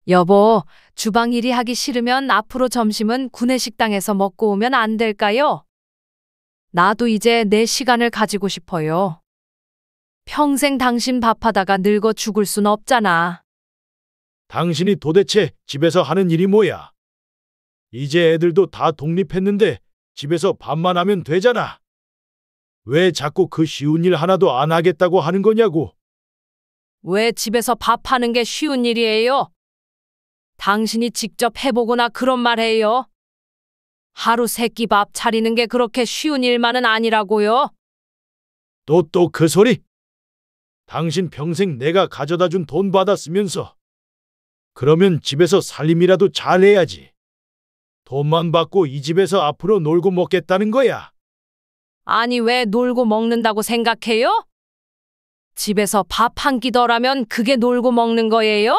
여보, 주방 일이 하기 싫으면 앞으로 점심은 구내식당에서 먹고 오면 안 될까요? 나도 이제 내 시간을 가지고 싶어요. 평생 당신 밥하다가 늙어 죽을 순 없잖아. 당신이 도대체 집에서 하는 일이 뭐야? 이제 애들도 다 독립했는데 집에서 밥만 하면 되잖아. 왜 자꾸 그 쉬운 일 하나도 안 하겠다고 하는 거냐고. 왜 집에서 밥하는 게 쉬운 일이에요? 당신이 직접 해보거나 그런 말 해요? 하루 세끼 밥 차리는 게 그렇게 쉬운 일만은 아니라고요? 또 그 소리? 당신 평생 내가 가져다 준 돈 받았으면서. 그러면 집에서 살림이라도 잘해야지. 돈만 받고 이 집에서 앞으로 놀고 먹겠다는 거야. 아니, 왜 놀고 먹는다고 생각해요? 집에서 밥 한 끼 덜하면 그게 놀고 먹는 거예요?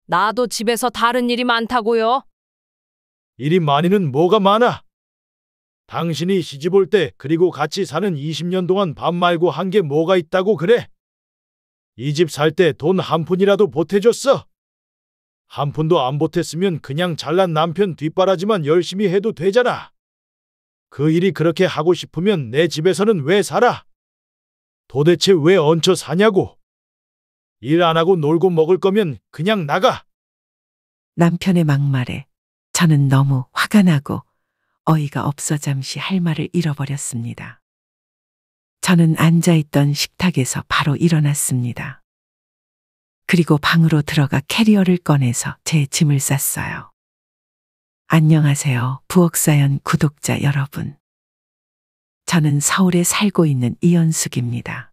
나도 집에서 다른 일이 많다고요. 일이 많이는 뭐가 많아? 당신이 시집 올 때 그리고 같이 사는 20년 동안 밥 말고 한 게 뭐가 있다고 그래? 이 집 살 때 돈 한 푼이라도 보태줬어? 한 푼도 안 보탰으면 그냥 잘난 남편 뒷바라지만 열심히 해도 되잖아. 그 일이 그렇게 하고 싶으면 내 집에서는 왜 살아? 도대체 왜 얹혀 사냐고. 일 안 하고 놀고 먹을 거면 그냥 나가. 남편의 막말에 저는 너무 화가 나고 어이가 없어 잠시 할 말을 잃어버렸습니다. 저는 앉아있던 식탁에서 바로 일어났습니다. 그리고 방으로 들어가 캐리어를 꺼내서 제 짐을 쌌어요. 안녕하세요, 부엌사연 구독자 여러분. 저는 서울에 살고 있는 이연숙입니다.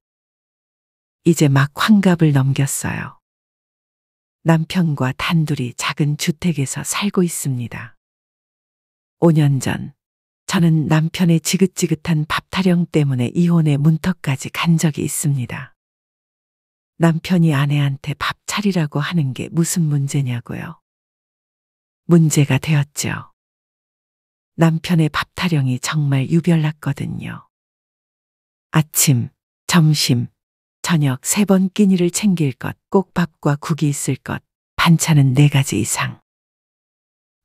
이제 막 환갑을 넘겼어요. 남편과 단둘이 작은 주택에서 살고 있습니다. 5년 전, 저는 남편의 지긋지긋한 밥타령 때문에 이혼의 문턱까지 간 적이 있습니다. 남편이 아내한테 밥 차리라고 하는 게 무슨 문제냐고요. 문제가 되었죠. 남편의 밥타령이 정말 유별났거든요. 아침, 점심, 저녁 3번 끼니를 챙길 것, 꼭 밥과 국이 있을 것, 반찬은 4가지 이상.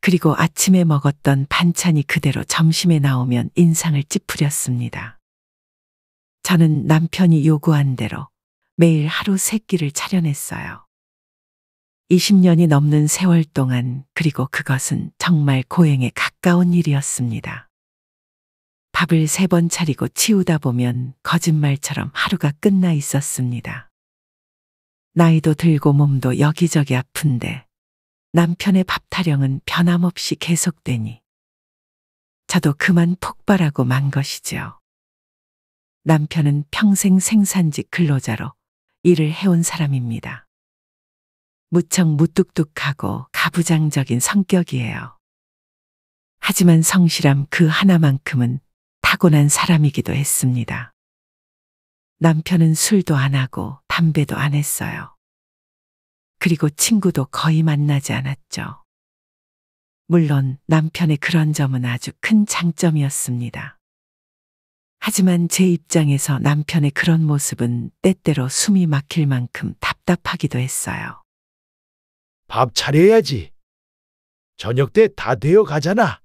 그리고 아침에 먹었던 반찬이 그대로 점심에 나오면 인상을 찌푸렸습니다. 저는 남편이 요구한 대로 매일 하루 3끼를 차려냈어요. 20년이 넘는 세월 동안, 그리고 그것은 정말 고행에 가까운 일이었습니다. 밥을 3번 차리고 치우다 보면 거짓말처럼 하루가 끝나 있었습니다. 나이도 들고 몸도 여기저기 아픈데 남편의 밥타령은 변함없이 계속되니 저도 그만 폭발하고 만 것이죠. 남편은 평생 생산직 근로자로 일을 해온 사람입니다. 무척 무뚝뚝하고 가부장적인 성격이에요. 하지만 성실함 그 하나만큼은 타고난 사람이기도 했습니다. 남편은 술도 안 하고 담배도 안 했어요. 그리고 친구도 거의 만나지 않았죠. 물론 남편의 그런 점은 아주 큰 장점이었습니다. 하지만 제 입장에서 남편의 그런 모습은 때때로 숨이 막힐 만큼 답답하기도 했어요. 밥 차려야지. 저녁 때 다 되어 가잖아.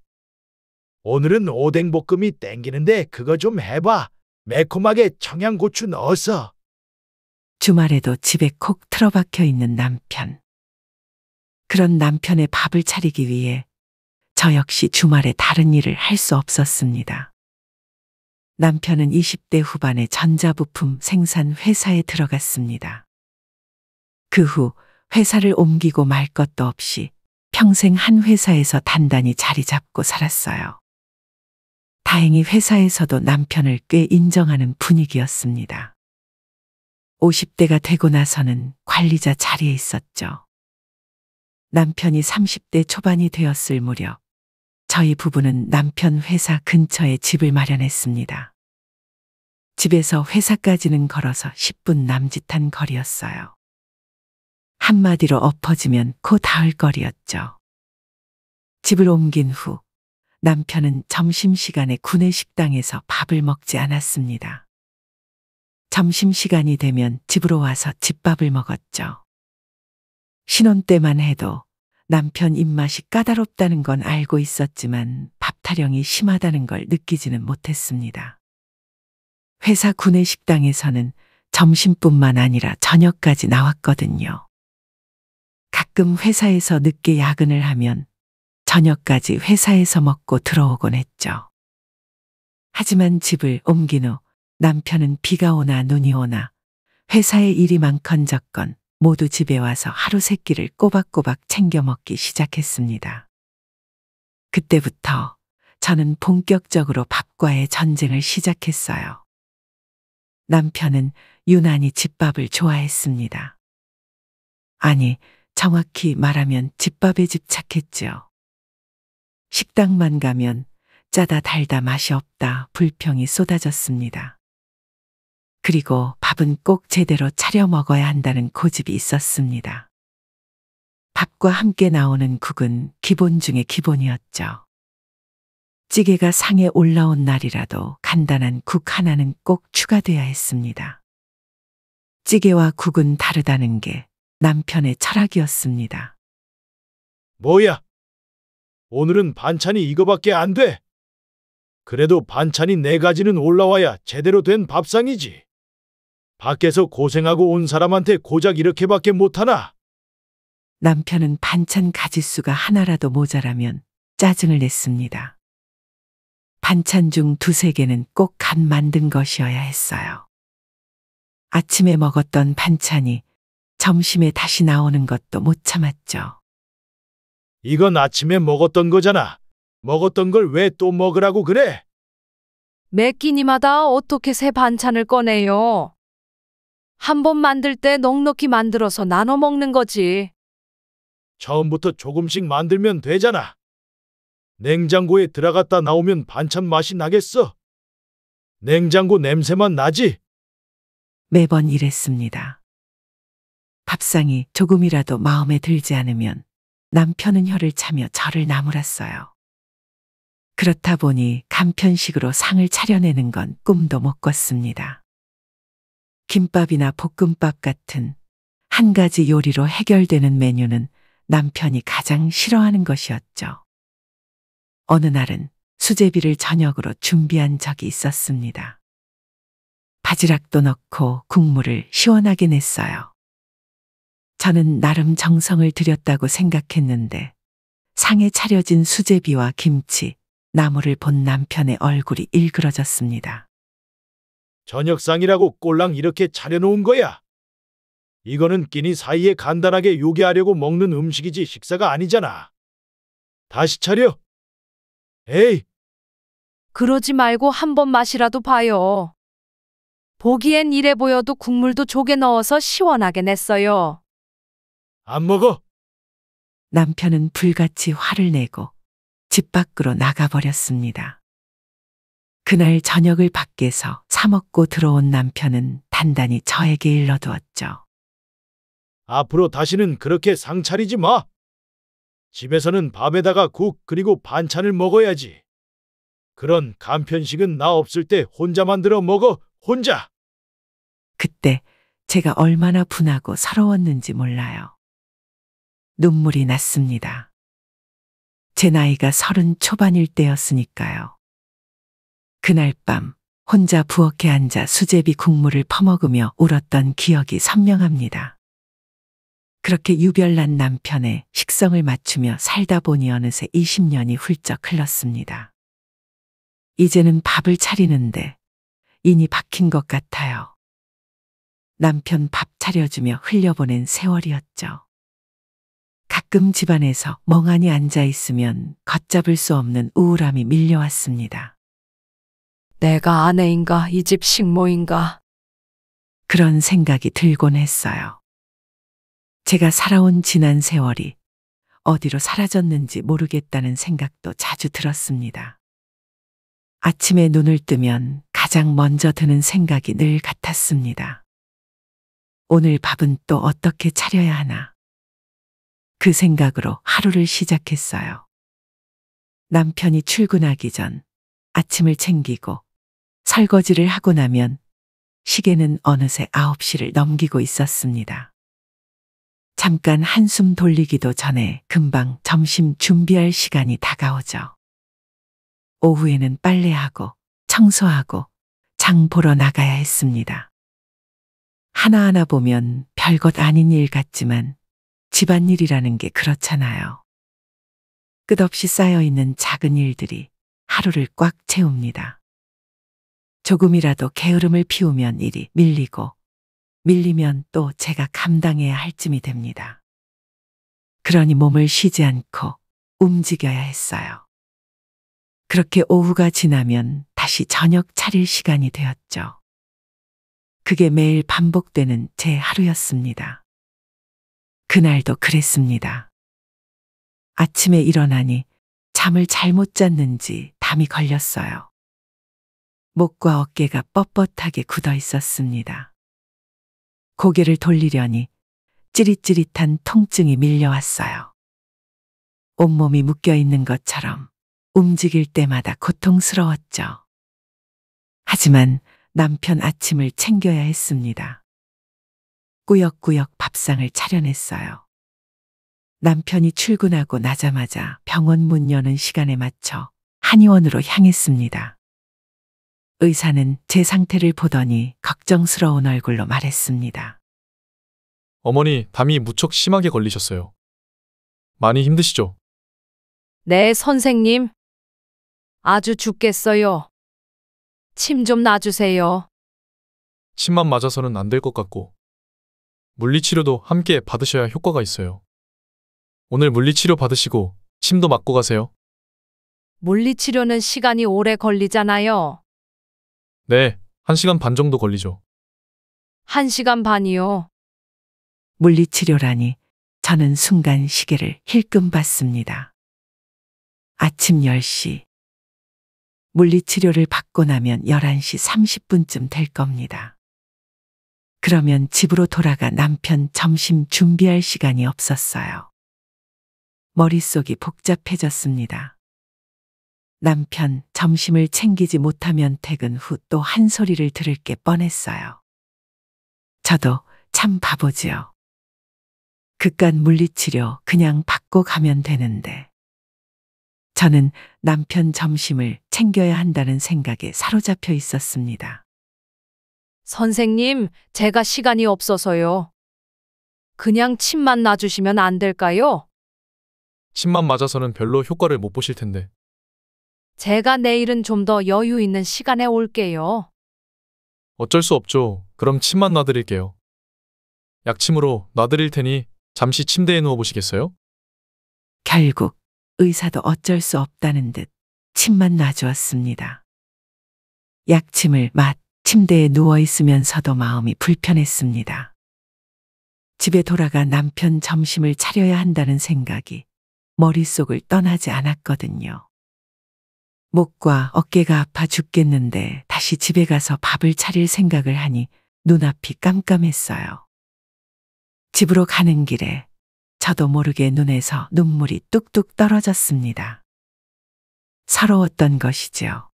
오늘은 오뎅볶음이 땡기는데 그거 좀 해봐. 매콤하게 청양고추 넣어서. 주말에도 집에 콕 틀어박혀 있는 남편. 그런 남편의 밥을 차리기 위해 저 역시 주말에 다른 일을 할 수 없었습니다. 남편은 20대 후반에 전자부품 생산 회사에 들어갔습니다. 그 후 회사를 옮기고 말 것도 없이 평생 한 회사에서 단단히 자리 잡고 살았어요. 다행히 회사에서도 남편을 꽤 인정하는 분위기였습니다. 50대가 되고 나서는 관리자 자리에 있었죠. 남편이 30대 초반이 되었을 무렵 저희 부부는 남편 회사 근처에 집을 마련했습니다. 집에서 회사까지는 걸어서 10분 남짓한 거리였어요. 한마디로 엎어지면 코 닿을 거리였죠. 집을 옮긴 후 남편은 점심시간에 구내식당에서 밥을 먹지 않았습니다. 점심시간이 되면 집으로 와서 집밥을 먹었죠. 신혼 때만 해도 남편 입맛이 까다롭다는 건 알고 있었지만 밥 타령이 심하다는 걸 느끼지는 못했습니다. 회사 구내식당에서는 점심뿐만 아니라 저녁까지 나왔거든요. 가끔 회사에서 늦게 야근을 하면 저녁까지 회사에서 먹고 들어오곤 했죠. 하지만 집을 옮긴 후 남편은 비가 오나 눈이 오나 회사에 일이 많건적건 모두 집에 와서 하루 세 끼를 꼬박꼬박 챙겨 먹기 시작했습니다. 그때부터 저는 본격적으로 밥과의 전쟁을 시작했어요. 남편은 유난히 집밥을 좋아했습니다. 아니, 정확히 말하면 집밥에 집착했지요. 식당만 가면 짜다 달다 맛이 없다 불평이 쏟아졌습니다. 그리고 밥은 꼭 제대로 차려 먹어야 한다는 고집이 있었습니다. 밥과 함께 나오는 국은 기본 중의 기본이었죠. 찌개가 상에 올라온 날이라도 간단한 국 하나는 꼭 추가돼야 했습니다. 찌개와 국은 다르다는 게 남편의 철학이었습니다. 뭐야? 오늘은 반찬이 이거밖에 안 돼. 그래도 반찬이 4가지는 올라와야 제대로 된 밥상이지. 밖에서 고생하고 온 사람한테 고작 이렇게밖에 못하나? 남편은 반찬 가짓수가 하나라도 모자라면 짜증을 냈습니다. 반찬 중 2~3개는 꼭 간 만든 것이어야 했어요. 아침에 먹었던 반찬이 점심에 다시 나오는 것도 못 참았죠. 이건 아침에 먹었던 거잖아. 먹었던 걸 왜 또 먹으라고 그래? 매 끼니마다 어떻게 새 반찬을 꺼내요? 한 번 만들 때 넉넉히 만들어서 나눠 먹는 거지. 처음부터 조금씩 만들면 되잖아. 냉장고에 들어갔다 나오면 반찬 맛이 나겠어? 냉장고 냄새만 나지? 매번 이랬습니다. 밥상이 조금이라도 마음에 들지 않으면 남편은 혀를 차며 저를 나무랐어요. 그렇다 보니 간편식으로 상을 차려내는 건 꿈도 못 꿨습니다. 김밥이나 볶음밥 같은 한 가지 요리로 해결되는 메뉴는 남편이 가장 싫어하는 것이었죠. 어느 날은 수제비를 저녁으로 준비한 적이 있었습니다. 바지락도 넣고 국물을 시원하게 냈어요. 저는 나름 정성을 들였다고 생각했는데 상에 차려진 수제비와 김치, 나물을 본 남편의 얼굴이 일그러졌습니다. 저녁상이라고 꼴랑 이렇게 차려놓은 거야. 이거는 끼니 사이에 간단하게 요기하려고 먹는 음식이지 식사가 아니잖아. 다시 차려. 에이, 그러지 말고 한 번 맛이라도 봐요. 보기엔 이래 보여도 국물도 조개 넣어서 시원하게 냈어요. 안 먹어. 남편은 불같이 화를 내고 집 밖으로 나가버렸습니다. 그날 저녁을 밖에서 사 먹고 들어온 남편은 단단히 저에게 일러두었죠. 앞으로 다시는 그렇게 상 차리지 마. 집에서는 밥에다가 국 그리고 반찬을 먹어야지. 그런 간편식은 나 없을 때 혼자 만들어 먹어, 혼자. 그때 제가 얼마나 분하고 서러웠는지 몰라요. 눈물이 났습니다. 제 나이가 30 초반일 때였으니까요. 그날 밤 혼자 부엌에 앉아 수제비 국물을 퍼먹으며 울었던 기억이 선명합니다. 그렇게 유별난 남편의 식성을 맞추며 살다 보니 어느새 20년이 훌쩍 흘렀습니다. 이제는 밥을 차리는데 인이 박힌 것 같아요. 남편 밥 차려주며 흘려보낸 세월이었죠. 가끔 집안에서 멍하니 앉아 있으면 걷잡을 수 없는 우울함이 밀려왔습니다. 내가 아내인가, 이 집 식모인가. 그런 생각이 들곤 했어요. 제가 살아온 지난 세월이 어디로 사라졌는지 모르겠다는 생각도 자주 들었습니다. 아침에 눈을 뜨면 가장 먼저 드는 생각이 늘 같았습니다. 오늘 밥은 또 어떻게 차려야 하나. 그 생각으로 하루를 시작했어요. 남편이 출근하기 전 아침을 챙기고 설거지를 하고 나면 시계는 어느새 9시를 넘기고 있었습니다. 잠깐 한숨 돌리기도 전에 금방 점심 준비할 시간이 다가오죠. 오후에는 빨래하고 청소하고 장 보러 나가야 했습니다. 하나하나 보면 별것 아닌 일 같지만 집안일이라는 게 그렇잖아요. 끝없이 쌓여있는 작은 일들이 하루를 꽉 채웁니다. 조금이라도 게으름을 피우면 일이 밀리고 밀리면 또 제가 감당해야 할 쯤이 됩니다. 그러니 몸을 쉬지 않고 움직여야 했어요. 그렇게 오후가 지나면 다시 저녁 차릴 시간이 되었죠. 그게 매일 반복되는 제 하루였습니다. 그날도 그랬습니다. 아침에 일어나니 잠을 잘못 잤는지 담이 걸렸어요. 목과 어깨가 뻣뻣하게 굳어 있었습니다. 고개를 돌리려니 찌릿찌릿한 통증이 밀려왔어요. 온몸이 묶여 있는 것처럼 움직일 때마다 고통스러웠죠. 하지만 남편 아침을 챙겨야 했습니다. 꾸역꾸역 밥상을 차려냈어요. 남편이 출근하고 나자마자 병원 문 여는 시간에 맞춰 한의원으로 향했습니다. 의사는 제 상태를 보더니 걱정스러운 얼굴로 말했습니다. 어머니, 담이 무척 심하게 걸리셨어요. 많이 힘드시죠? 네, 선생님. 아주 죽겠어요. 침 좀 놔주세요. 침만 맞아서는 안 될 것 같고 물리치료도 함께 받으셔야 효과가 있어요. 오늘 물리치료 받으시고 침도 맞고 가세요. 물리치료는 시간이 오래 걸리잖아요. 네, 1시간 반 정도 걸리죠. 1시간 반이요. 물리치료라니 저는 순간 시계를 힐끔 봤습니다. 아침 10시. 물리치료를 받고 나면 11시 30분쯤 될 겁니다. 그러면 집으로 돌아가 남편 점심 준비할 시간이 없었어요. 머릿속이 복잡해졌습니다. 남편 점심을 챙기지 못하면 퇴근 후 또 한 소리를 들을 게 뻔했어요. 저도 참 바보지요. 그깟 물리치료 그냥 받고 가면 되는데. 저는 남편 점심을 챙겨야 한다는 생각에 사로잡혀 있었습니다. 선생님, 제가 시간이 없어서요. 그냥 침만 놔주시면 안 될까요? 침만 맞아서는 별로 효과를 못 보실 텐데. 제가 내일은 좀 더 여유 있는 시간에 올게요. 어쩔 수 없죠. 그럼 침만 놔드릴게요. 약침으로 놔드릴 테니 잠시 침대에 누워보시겠어요? 결국 의사도 어쩔 수 없다는 듯 침만 놔주었습니다. 약침을 맞 침대에 누워있으면서도 마음이 불편했습니다. 집에 돌아가 남편 점심을 차려야 한다는 생각이 머릿속을 떠나지 않았거든요. 목과 어깨가 아파 죽겠는데 다시 집에 가서 밥을 차릴 생각을 하니 눈앞이 깜깜했어요. 집으로 가는 길에 저도 모르게 눈에서 눈물이 뚝뚝 떨어졌습니다. 서러웠던 것이지요.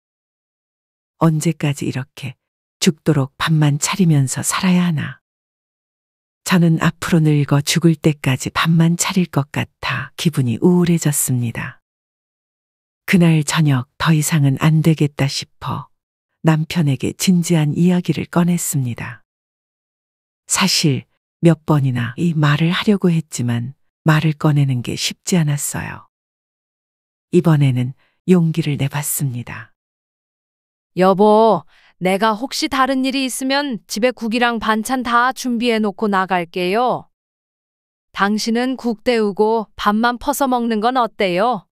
언제까지 이렇게 죽도록 밥만 차리면서 살아야 하나. 저는 앞으로 늙어 죽을 때까지 밥만 차릴 것 같아 기분이 우울해졌습니다. 그날 저녁 더 이상은 안 되겠다 싶어 남편에게 진지한 이야기를 꺼냈습니다. 사실 몇 번이나 이 말을 하려고 했지만 말을 꺼내는 게 쉽지 않았어요. 이번에는 용기를 내봤습니다. 여보, 내가 혹시 다른 일이 있으면 집에 국이랑 반찬 다 준비해 놓고 나갈게요. 당신은 국 데우고 밥만 퍼서 먹는 건 어때요?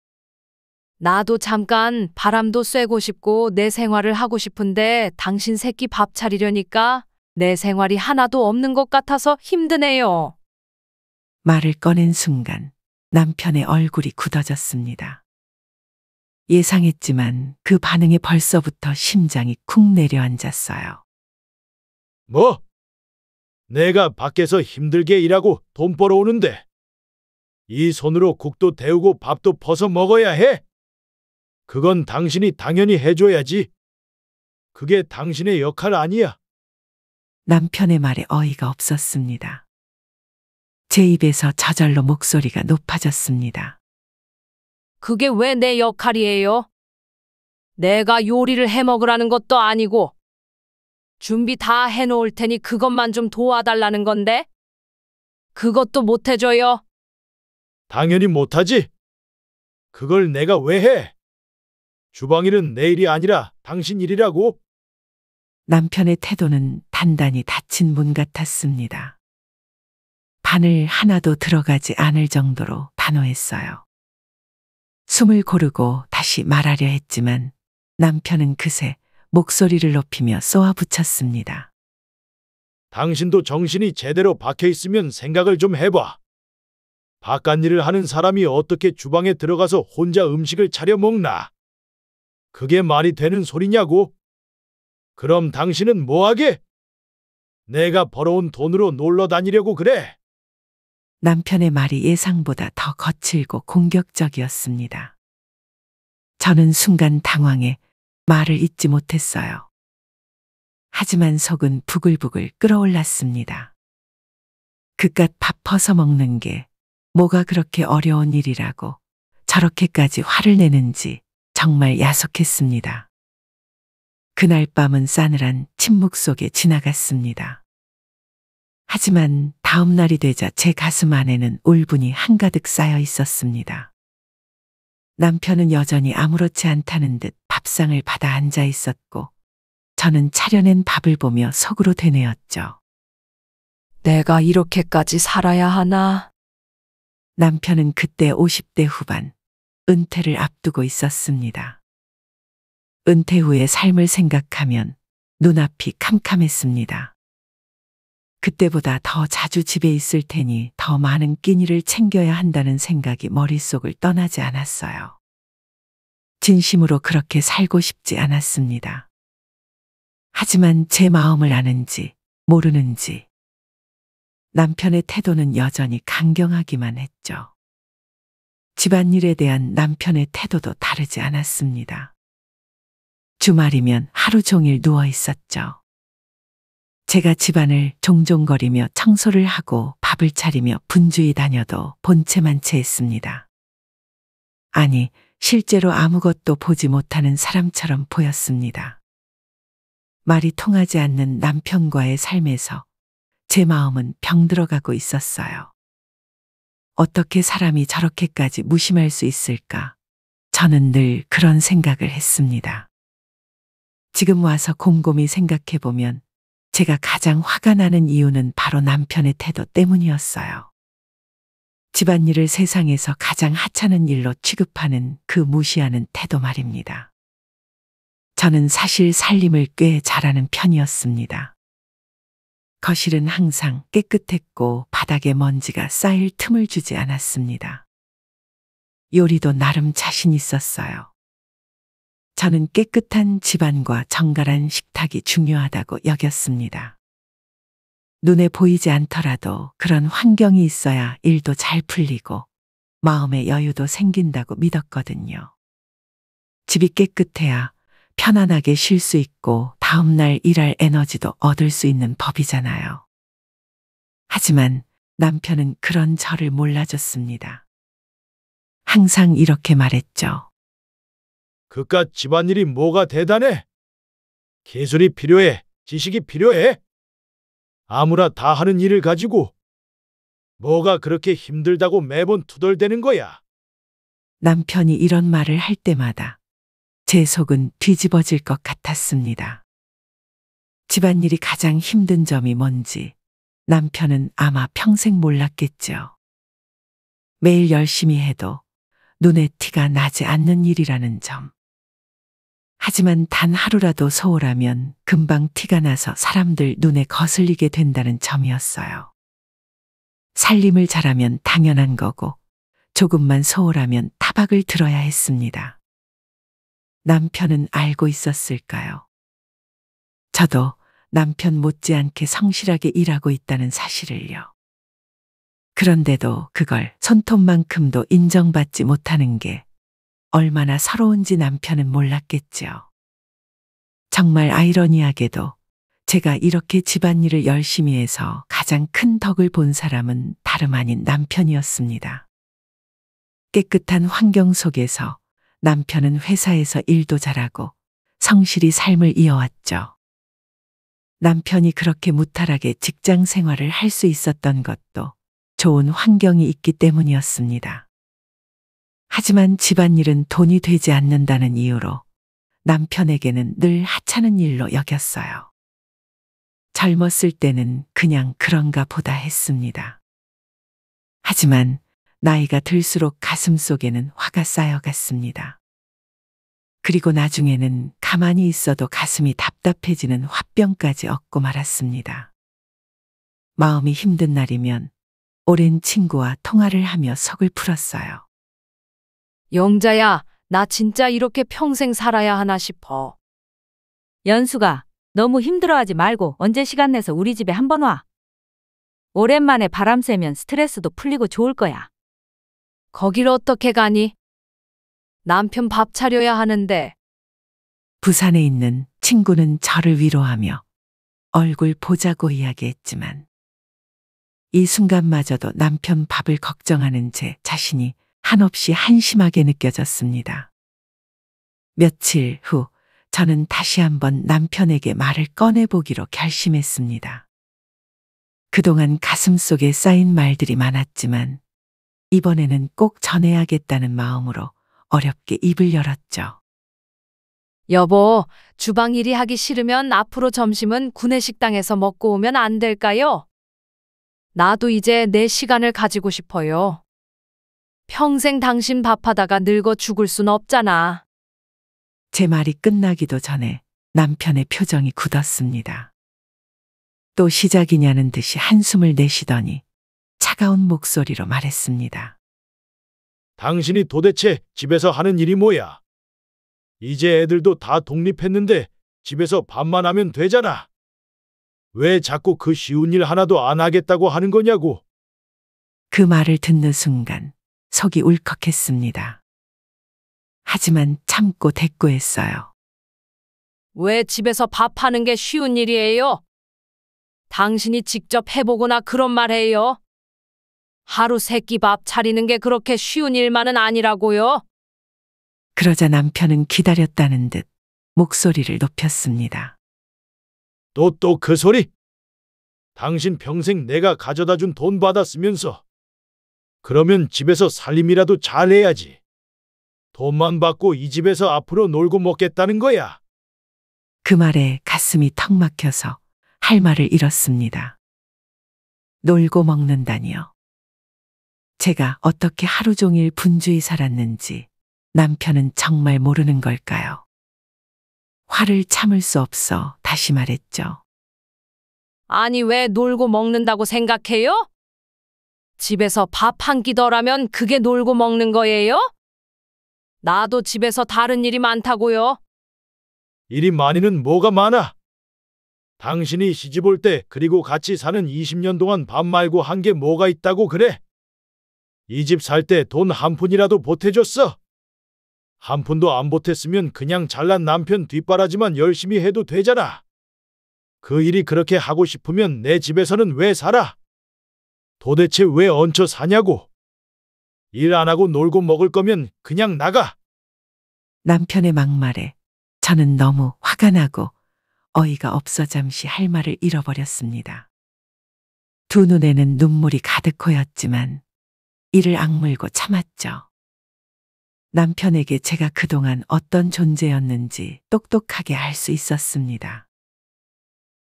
나도 잠깐 바람도 쐬고 싶고 내 생활을 하고 싶은데 당신 새끼 밥 차리려니까 내 생활이 하나도 없는 것 같아서 힘드네요. 말을 꺼낸 순간 남편의 얼굴이 굳어졌습니다. 예상했지만 그 반응에 벌써부터 심장이 쿵 내려앉았어요. 뭐? 내가 밖에서 힘들게 일하고 돈 벌어오는데 이 손으로 국도 데우고 밥도 퍼서 먹어야 해? 그건 당신이 당연히 해줘야지. 그게 당신의 역할 아니야. 남편의 말에 어이가 없었습니다. 제 입에서 저절로 목소리가 높아졌습니다. 그게 왜 내 역할이에요? 내가 요리를 해 먹으라는 것도 아니고 준비 다 해놓을 테니 그것만 좀 도와달라는 건데? 그것도 못 해줘요. 당연히 못하지. 그걸 내가 왜 해? 주방 일은 내 일이 아니라 당신 일이라고. 남편의 태도는 단단히 닫힌 문 같았습니다. 바늘 하나도 들어가지 않을 정도로 단호했어요. 숨을 고르고 다시 말하려 했지만 남편은 그새 목소리를 높이며 쏘아붙였습니다. 당신도 정신이 제대로 박혀 있으면 생각을 좀 해봐. 바깥 일을 하는 사람이 어떻게 주방에 들어가서 혼자 음식을 차려 먹나? 그게 말이 되는 소리냐고? 그럼 당신은 뭐하게? 내가 벌어온 돈으로 놀러 다니려고 그래? 남편의 말이 예상보다 더 거칠고 공격적이었습니다. 저는 순간 당황해 말을 잇지 못했어요. 하지만 속은 부글부글 끓어올랐습니다. 그깟 밥 퍼서 먹는 게 뭐가 그렇게 어려운 일이라고 저렇게까지 화를 내는지 정말 야속했습니다. 그날 밤은 싸늘한 침묵 속에 지나갔습니다. 하지만 다음 날이 되자 제 가슴 안에는 울분이 한가득 쌓여 있었습니다. 남편은 여전히 아무렇지 않다는 듯 밥상을 받아 앉아 있었고 저는 차려낸 밥을 보며 속으로 되뇌었죠. 내가 이렇게까지 살아야 하나? 남편은 그때 50대 후반, 은퇴를 앞두고 있었습니다. 은퇴 후의 삶을 생각하면 눈앞이 캄캄했습니다. 그때보다 더 자주 집에 있을 테니 더 많은 끼니를 챙겨야 한다는 생각이 머릿속을 떠나지 않았어요. 진심으로 그렇게 살고 싶지 않았습니다. 하지만 제 마음을 아는지 모르는지 남편의 태도는 여전히 강경하기만 했죠. 집안일에 대한 남편의 태도도 다르지 않았습니다. 주말이면 하루 종일 누워 있었죠. 제가 집안을 종종거리며 청소를 하고 밥을 차리며 분주히 다녀도 본체만 체했습니다. 아니, 실제로 아무것도 보지 못하는 사람처럼 보였습니다. 말이 통하지 않는 남편과의 삶에서 제 마음은 병들어가고 있었어요. 어떻게 사람이 저렇게까지 무심할 수 있을까? 저는 늘 그런 생각을 했습니다. 지금 와서 곰곰이 생각해보면 제가 가장 화가 나는 이유는 바로 남편의 태도 때문이었어요. 집안일을 세상에서 가장 하찮은 일로 취급하는 그 무시하는 태도 말입니다. 저는 사실 살림을 꽤 잘하는 편이었습니다. 거실은 항상 깨끗했고 바닥에 먼지가 쌓일 틈을 주지 않았습니다. 요리도 나름 자신 있었어요. 저는 깨끗한 집안과 정갈한 식탁이 중요하다고 여겼습니다. 눈에 보이지 않더라도 그런 환경이 있어야 일도 잘 풀리고 마음의 여유도 생긴다고 믿었거든요. 집이 깨끗해야 편안하게 쉴 수 있고 다음날 일할 에너지도 얻을 수 있는 법이잖아요. 하지만 남편은 그런 저를 몰라줬습니다. 항상 이렇게 말했죠. 그깟 집안일이 뭐가 대단해? 기술이 필요해. 지식이 필요해. 아무나 다 하는 일을 가지고 뭐가 그렇게 힘들다고 매번 투덜대는 거야? 남편이 이런 말을 할 때마다 제 속은 뒤집어질 것 같았습니다. 집안일이 가장 힘든 점이 뭔지 남편은 아마 평생 몰랐겠죠. 매일 열심히 해도 눈에 티가 나지 않는 일이라는 점. 하지만 단 하루라도 소홀하면 금방 티가 나서 사람들 눈에 거슬리게 된다는 점이었어요. 살림을 잘하면 당연한 거고 조금만 소홀하면 타박을 들어야 했습니다. 남편은 알고 있었을까요? 저도 남편 못지않게 성실하게 일하고 있다는 사실을요. 그런데도 그걸 손톱만큼도 인정받지 못하는 게 얼마나 서러운지 남편은 몰랐겠죠. 정말 아이러니하게도 제가 이렇게 집안일을 열심히 해서 가장 큰 덕을 본 사람은 다름 아닌 남편이었습니다. 깨끗한 환경 속에서 남편은 회사에서 일도 잘하고 성실히 삶을 이어왔죠. 남편이 그렇게 무탈하게 직장 생활을 할 수 있었던 것도 좋은 환경이 있기 때문이었습니다. 하지만 집안일은 돈이 되지 않는다는 이유로 남편에게는 늘 하찮은 일로 여겼어요. 젊었을 때는 그냥 그런가 보다 했습니다. 하지만 나이가 들수록 가슴속에는 화가 쌓여갔습니다. 그리고 나중에는 가만히 있어도 가슴이 답답해지는 화병까지 얻고 말았습니다. 마음이 힘든 날이면 오랜 친구와 통화를 하며 속을 풀었어요. 영자야, 나 진짜 이렇게 평생 살아야 하나 싶어. 연수가 너무 힘들어하지 말고 언제 시간 내서 우리 집에 한번 와. 오랜만에 바람 쐬면 스트레스도 풀리고 좋을 거야. 거길 어떻게 가니? 남편 밥 차려야 하는데. 부산에 있는 친구는 저를 위로하며 얼굴 보자고 이야기했지만 이 순간마저도 남편 밥을 걱정하는 제 자신이 한없이 한심하게 느껴졌습니다. 며칠 후 저는 다시 한번 남편에게 말을 꺼내보기로 결심했습니다. 그동안 가슴속에 쌓인 말들이 많았지만 이번에는 꼭 전해야겠다는 마음으로 어렵게 입을 열었죠. 여보, 주방 일이 하기 싫으면 앞으로 점심은 구내식당에서 먹고 오면 안 될까요? 나도 이제 내 시간을 가지고 싶어요. 평생 당신 밥하다가 늙어 죽을 순 없잖아. 제 말이 끝나기도 전에 남편의 표정이 굳었습니다. 또 시작이냐는 듯이 한숨을 내쉬더니 차가운 목소리로 말했습니다. 당신이 도대체 집에서 하는 일이 뭐야? 이제 애들도 다 독립했는데 집에서 밥만 하면 되잖아. 왜 자꾸 그 쉬운 일 하나도 안 하겠다고 하는 거냐고. 그 말을 듣는 순간 속이 울컥했습니다. 하지만 참고 대꾸했어요. 왜 집에서 밥하는 게 쉬운 일이에요? 당신이 직접 해보거나 그런 말 해요? 하루 세끼 밥 차리는 게 그렇게 쉬운 일만은 아니라고요? 그러자 남편은 기다렸다는 듯 목소리를 높였습니다. 또 그 소리? 당신 평생 내가 가져다 준 돈 받아 쓰면서 그러면 집에서 살림이라도 잘해야지. 돈만 받고 이 집에서 앞으로 놀고 먹겠다는 거야. 그 말에 가슴이 턱 막혀서 할 말을 잃었습니다. 놀고 먹는다니요. 제가 어떻게 하루 종일 분주히 살았는지 남편은 정말 모르는 걸까요? 화를 참을 수 없어 다시 말했죠. 아니, 왜 놀고 먹는다고 생각해요? 집에서 밥 한 끼 덜하면 그게 놀고 먹는 거예요? 나도 집에서 다른 일이 많다고요. 일이 많이는 뭐가 많아? 당신이 시집 올 때 그리고 같이 사는 20년 동안 밥 말고 한 게 뭐가 있다고 그래? 이 집 살 때 돈 한 푼이라도 보태줬어? 한 푼도 안 보탰으면 그냥 잘난 남편 뒷바라지만 열심히 해도 되잖아. 그 일이 그렇게 하고 싶으면 내 집에서는 왜 살아? 도대체 왜 얹혀 사냐고. 일 안 하고 놀고 먹을 거면 그냥 나가. 남편의 막말에 저는 너무 화가 나고 어이가 없어 잠시 할 말을 잃어버렸습니다. 두 눈에는 눈물이 가득 고였지만 이를 악물고 참았죠. 남편에게 제가 그동안 어떤 존재였는지 똑똑하게 알 수 있었습니다.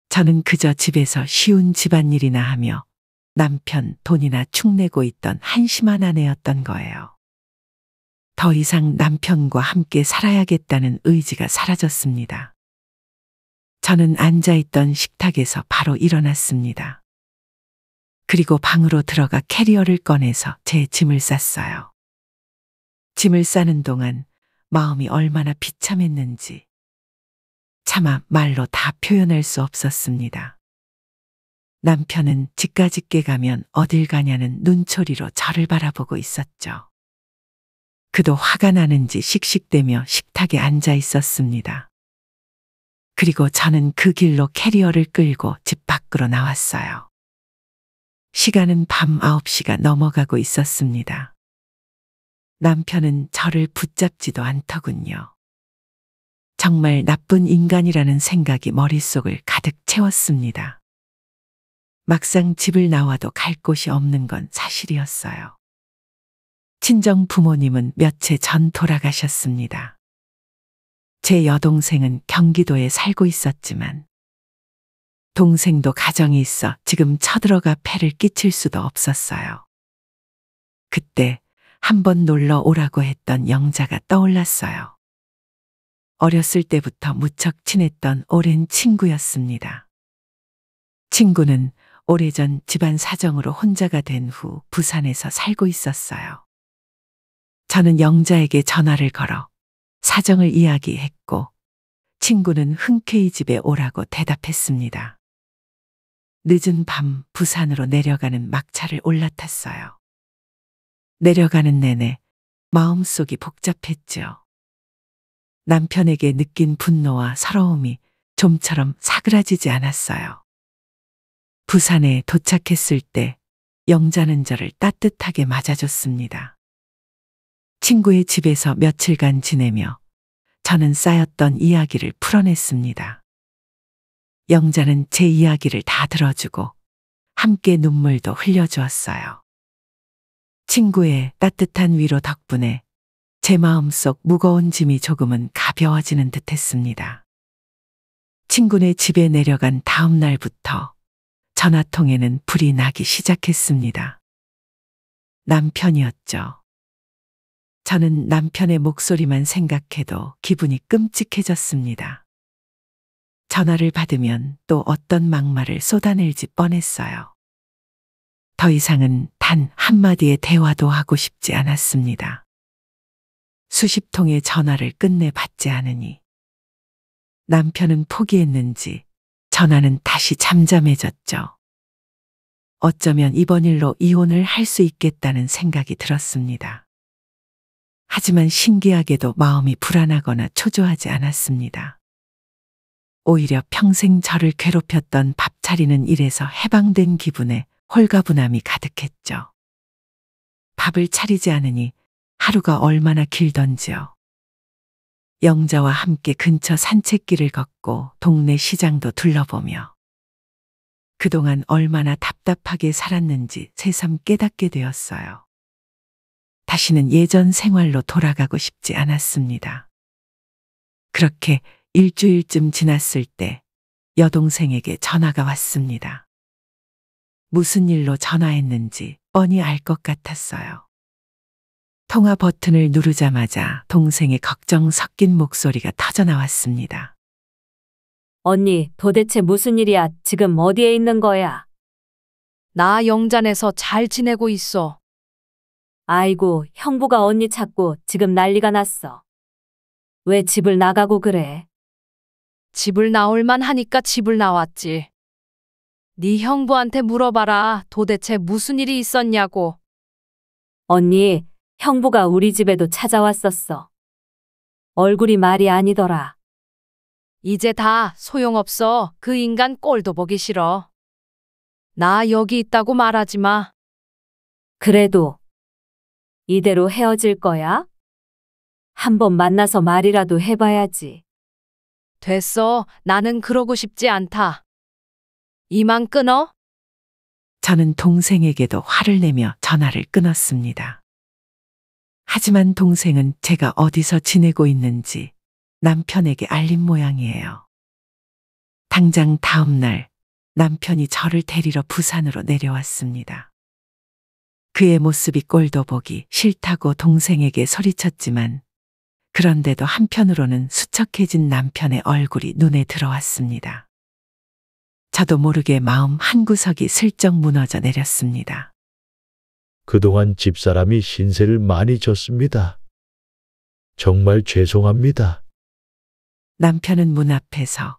저는 그저 집에서 쉬운 집안일이나 하며 남편 돈이나 축내고 있던 한심한 아내였던 거예요. 더 이상 남편과 함께 살아야겠다는 의지가 사라졌습니다. 저는 앉아있던 식탁에서 바로 일어났습니다. 그리고 방으로 들어가 캐리어를 꺼내서 제 짐을 쌌어요. 짐을 싸는 동안 마음이 얼마나 비참했는지 차마 말로 다 표현할 수 없었습니다. 남편은 집까짓게 가면 어딜 가냐는 눈초리로 저를 바라보고 있었죠. 그도 화가 나는지 씩씩대며 식탁에 앉아 있었습니다. 그리고 저는 그 길로 캐리어를 끌고 집 밖으로 나왔어요. 시간은 밤 9시가 넘어가고 있었습니다. 남편은 저를 붙잡지도 않더군요. 정말 나쁜 인간이라는 생각이 머릿속을 가득 채웠습니다. 막상 집을 나와도 갈 곳이 없는 건 사실이었어요. 친정 부모님은 며칠 전 돌아가셨습니다. 제 여동생은 경기도에 살고 있었지만 동생도 가정이 있어 지금 쳐들어가 폐를 끼칠 수도 없었어요. 그때 한번 놀러 오라고 했던 영자가 떠올랐어요. 어렸을 때부터 무척 친했던 오랜 친구였습니다. 친구는 오래전 집안 사정으로 혼자가 된 후 부산에서 살고 있었어요. 저는 영자에게 전화를 걸어 사정을 이야기했고 친구는 흔쾌히 집에 오라고 대답했습니다. 늦은 밤 부산으로 내려가는 막차를 올라탔어요. 내려가는 내내 마음속이 복잡했죠. 남편에게 느낀 분노와 서러움이 좀처럼 사그라지지 않았어요. 부산에 도착했을 때 영자는 저를 따뜻하게 맞아줬습니다. 친구의 집에서 며칠간 지내며 저는 쌓였던 이야기를 풀어냈습니다. 영자는 제 이야기를 다 들어주고 함께 눈물도 흘려주었어요. 친구의 따뜻한 위로 덕분에 제 마음속 무거운 짐이 조금은 가벼워지는 듯 했습니다. 친구네 집에 내려간 다음 날부터 전화통에는 불이 나기 시작했습니다. 남편이었죠. 저는 남편의 목소리만 생각해도 기분이 끔찍해졌습니다. 전화를 받으면 또 어떤 막말을 쏟아낼지 뻔했어요. 더 이상은 단 한마디의 대화도 하고 싶지 않았습니다. 수십 통의 전화를 끝내 받지 않으니 남편은 포기했는지 전화는 다시 잠잠해졌죠. 어쩌면 이번 일로 이혼을 할 수 있겠다는 생각이 들었습니다. 하지만 신기하게도 마음이 불안하거나 초조하지 않았습니다. 오히려 평생 저를 괴롭혔던 밥 차리는 일에서 해방된 기분에 홀가분함이 가득했죠. 밥을 차리지 않으니 하루가 얼마나 길던지요. 영자와 함께 근처 산책길을 걷고 동네 시장도 둘러보며 그동안 얼마나 답답하게 살았는지 새삼 깨닫게 되었어요. 다시는 예전 생활로 돌아가고 싶지 않았습니다. 그렇게 일주일쯤 지났을 때 여동생에게 전화가 왔습니다. 무슨 일로 전화했는지 뻔히 알 것 같았어요. 통화 버튼을 누르자마자 동생의 걱정 섞인 목소리가 터져나왔습니다. 언니, 도대체 무슨 일이야? 지금 어디에 있는 거야? 나 영잔에서 잘 지내고 있어. 아이고, 형부가 언니 찾고 지금 난리가 났어. 왜 집을 나가고 그래? 집을 나올만 하니까 집을 나왔지. 네 형부한테 물어봐라. 도대체 무슨 일이 있었냐고. 언니, 형부가 우리 집에도 찾아왔었어. 얼굴이 말이 아니더라. 이제 다 소용없어. 그 인간 꼴도 보기 싫어. 나 여기 있다고 말하지 마. 그래도 이대로 헤어질 거야? 한번 만나서 말이라도 해봐야지. 됐어. 나는 그러고 싶지 않다. 이만 끊어? 저는 동생에게도 화를 내며 전화를 끊었습니다. 하지만 동생은 제가 어디서 지내고 있는지 남편에게 알린 모양이에요. 당장 다음 날 남편이 저를 데리러 부산으로 내려왔습니다. 그의 모습이 꼴도 보기 싫다고 동생에게 소리쳤지만 그런데도 한편으로는 수척해진 남편의 얼굴이 눈에 들어왔습니다. 저도 모르게 마음 한구석이 슬쩍 무너져 내렸습니다. 그동안 집사람이 신세를 많이 졌습니다. 정말 죄송합니다. 남편은 문 앞에서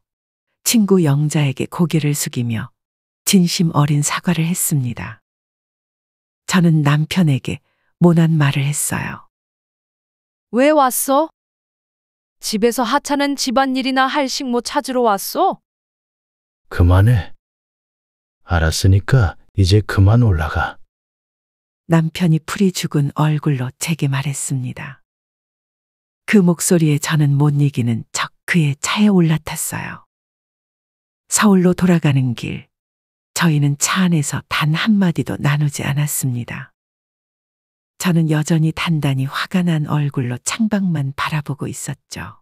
친구 영자에게 고개를 숙이며 진심 어린 사과를 했습니다. 저는 남편에게 모난 말을 했어요. 왜 왔어? 집에서 하찮은 집안일이나 할 식모 찾으러 왔소? 그만해. 알았으니까 이제 그만 올라가. 남편이 풀이 죽은 얼굴로 제게 말했습니다. 그 목소리에 저는 못 이기는 척 그의 차에 올라탔어요. 서울로 돌아가는 길, 저희는 차 안에서 단 한마디도 나누지 않았습니다. 저는 여전히 단단히 화가 난 얼굴로 창밖만 바라보고 있었죠.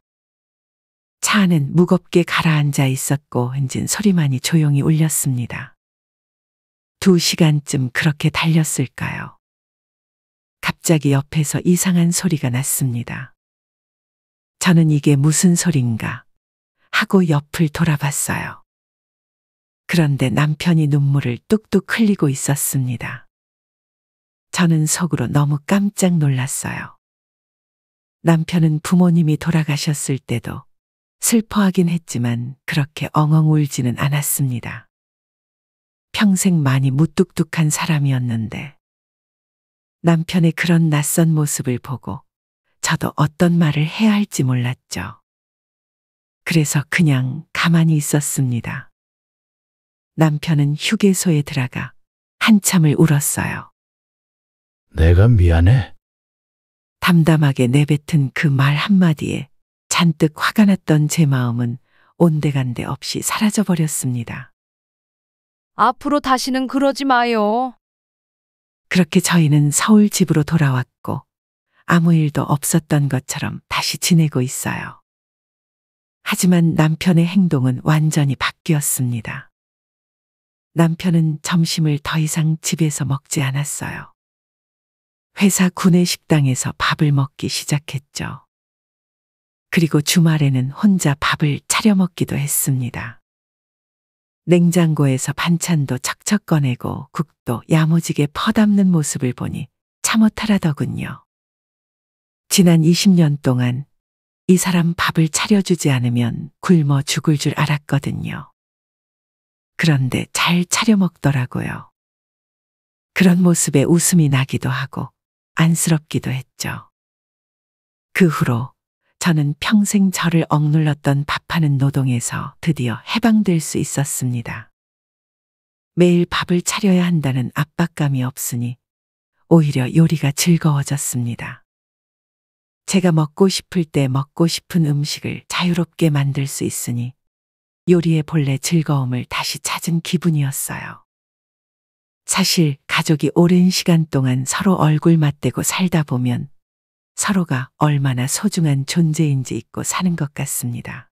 차 안은 무겁게 가라앉아 있었고 엔진 소리만이 조용히 울렸습니다. 2시간쯤 그렇게 달렸을까요? 갑자기 옆에서 이상한 소리가 났습니다. 저는 이게 무슨 소린가 하고 옆을 돌아봤어요. 그런데 남편이 눈물을 뚝뚝 흘리고 있었습니다. 저는 속으로 너무 깜짝 놀랐어요. 남편은 부모님이 돌아가셨을 때도 슬퍼하긴 했지만 그렇게 엉엉 울지는 않았습니다. 평생 많이 무뚝뚝한 사람이었는데 남편의 그런 낯선 모습을 보고 저도 어떤 말을 해야 할지 몰랐죠. 그래서 그냥 가만히 있었습니다. 남편은 휴게소에 들어가 한참을 울었어요. 내가 미안해. 담담하게 내뱉은 그 말 한마디에 잔뜩 화가 났던 제 마음은 온데간데 없이 사라져버렸습니다. 앞으로 다시는 그러지 마요. 그렇게 저희는 서울 집으로 돌아왔고 아무 일도 없었던 것처럼 다시 지내고 있어요. 하지만 남편의 행동은 완전히 바뀌었습니다. 남편은 점심을 더 이상 집에서 먹지 않았어요. 회사 구내식당에서 밥을 먹기 시작했죠. 그리고 주말에는 혼자 밥을 차려 먹기도 했습니다. 냉장고에서 반찬도 척척 꺼내고 국도 야무지게 퍼담는 모습을 보니 참 허탈하더군요. 지난 20년 동안 이 사람 밥을 차려주지 않으면 굶어 죽을 줄 알았거든요. 그런데 잘 차려 먹더라고요. 그런 모습에 웃음이 나기도 하고 안쓰럽기도 했죠. 그 후로 저는 평생 저를 억눌렀던 밥하는 노동에서 드디어 해방될 수 있었습니다. 매일 밥을 차려야 한다는 압박감이 없으니 오히려 요리가 즐거워졌습니다. 제가 먹고 싶을 때 먹고 싶은 음식을 자유롭게 만들 수 있으니 요리의 본래 즐거움을 다시 찾은 기분이었어요. 사실 가족이 오랜 시간 동안 서로 얼굴 맞대고 살다 보면 서로가 얼마나 소중한 존재인지 잊고 사는 것 같습니다.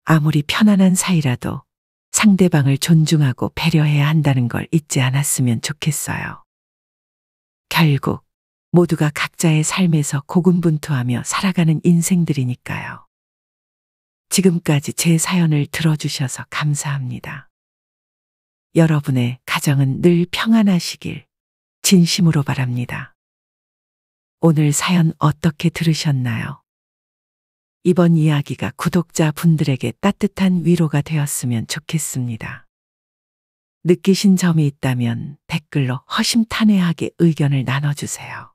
아무리 편안한 사이라도 상대방을 존중하고 배려해야 한다는 걸 잊지 않았으면 좋겠어요. 결국 모두가 각자의 삶에서 고군분투하며 살아가는 인생들이니까요. 지금까지 제 사연을 들어주셔서 감사합니다. 여러분의 가정은 늘 평안하시길 진심으로 바랍니다. 오늘 사연 어떻게 들으셨나요? 이번 이야기가 구독자 분들에게 따뜻한 위로가 되었으면 좋겠습니다. 느끼신 점이 있다면 댓글로 허심탄회하게 의견을 나눠주세요.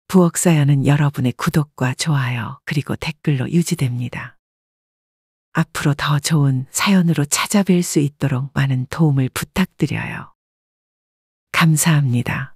부엌사연은 여러분의 구독과 좋아요 그리고 댓글로 유지됩니다. 앞으로 더 좋은 사연으로 찾아뵐 수 있도록 많은 도움을 부탁드려요. 감사합니다.